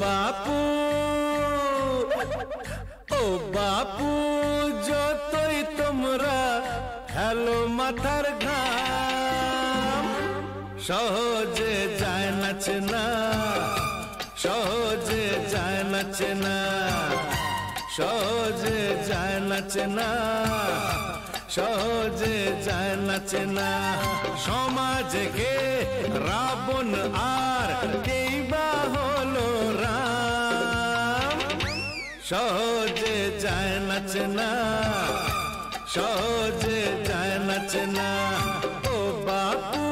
বাপু ও বাপু যতই তোমরা হেলো মাথার ঘাম সহজে যায় নাচে না সহজে যায় নাচে না সহজে যায় নাচে না সহজে যায় নাচে না সমাজে কে রাবণ আর কেই বা হলো রাম সহজে যায় নাচে না সহজে যায় নাচে না ও বাপু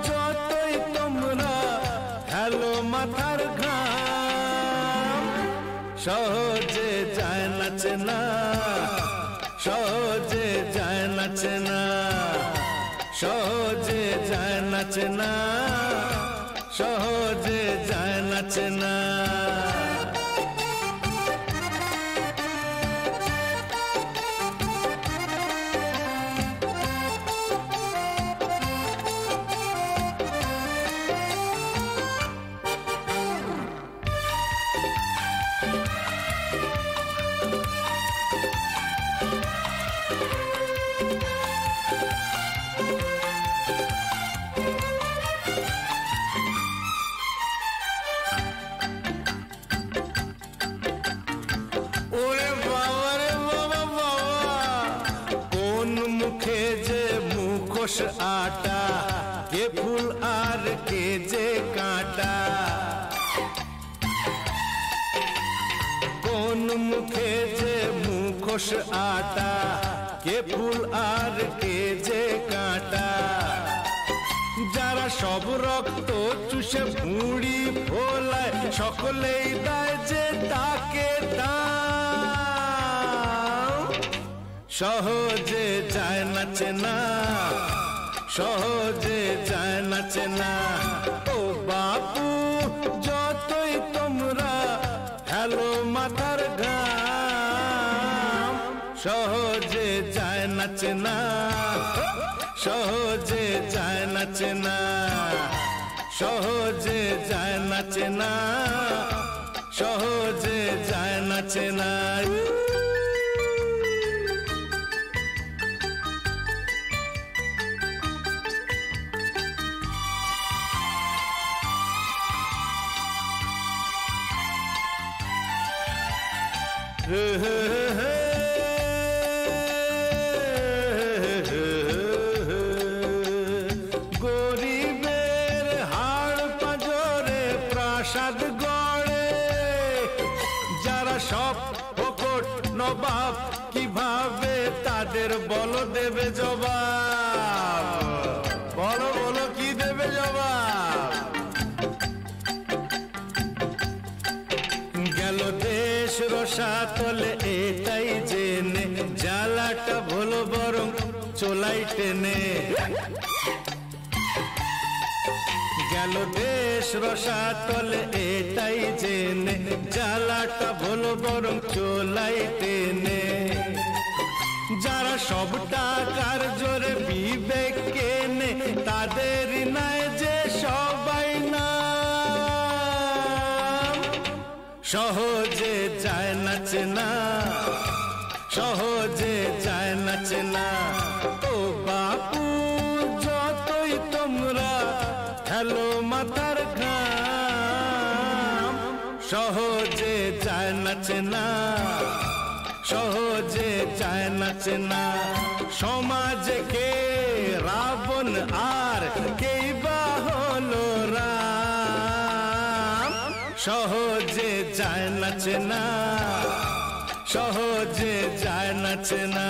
যতই তোমরা হেলো মাথার ঘাম সহজে যায় নাচে না সহজে যায় নাচে না সহজে যায় নাচে না সহজে যায় নাচে না মুখোশ আটা কে ফুল আর কে যে কাঁটা কোন মুখে যে মুখোশ আটা কে ফুল আর কে যে কাঁটা যারা সব রক্ত চুষে ভুঁড়ি ফোলায় সকলেই দেয় যে তাকে দাম সহজে যায় নাচে না সহজে যায় নাচে না ও বাপু যতই তোমরা হেলো মাথার ঘাম সহজে যায় নাচে না সহজে যায় নাচে না সহজে যায় নাচে না সহজে যায় নাচে না গরিবের হাড় পাঁজরে প্রাসাদ গড়ে যারা সব ফোকট নবাব কিভাবে তাদের বলো দেবে জবাব বলো বলো কি দেবে জবাব গেল দেশ রসাতলে এটাই জেনে জ্বালাটা ভুলো বরং চোলাই টেনে গেল দেশ রসাতলে এটাই জেনে জ্বালাটা ভুলো বরং চোলাই টেনে যারা সব টাকার জোরে বিবেক কেনে তাদের নাই যে সবাই না সহজে যায় নাচে না সহজে যায় নাচে না ও বাপু যতই তোমরা হেলো মাথার ঘাম সহজে যায় নাচে না সহজে যায় নাচে না সমাজে কে রাবণ আর কেই বা হলো রাম সহজে যায় নাচে না সহজে যায় নাচে না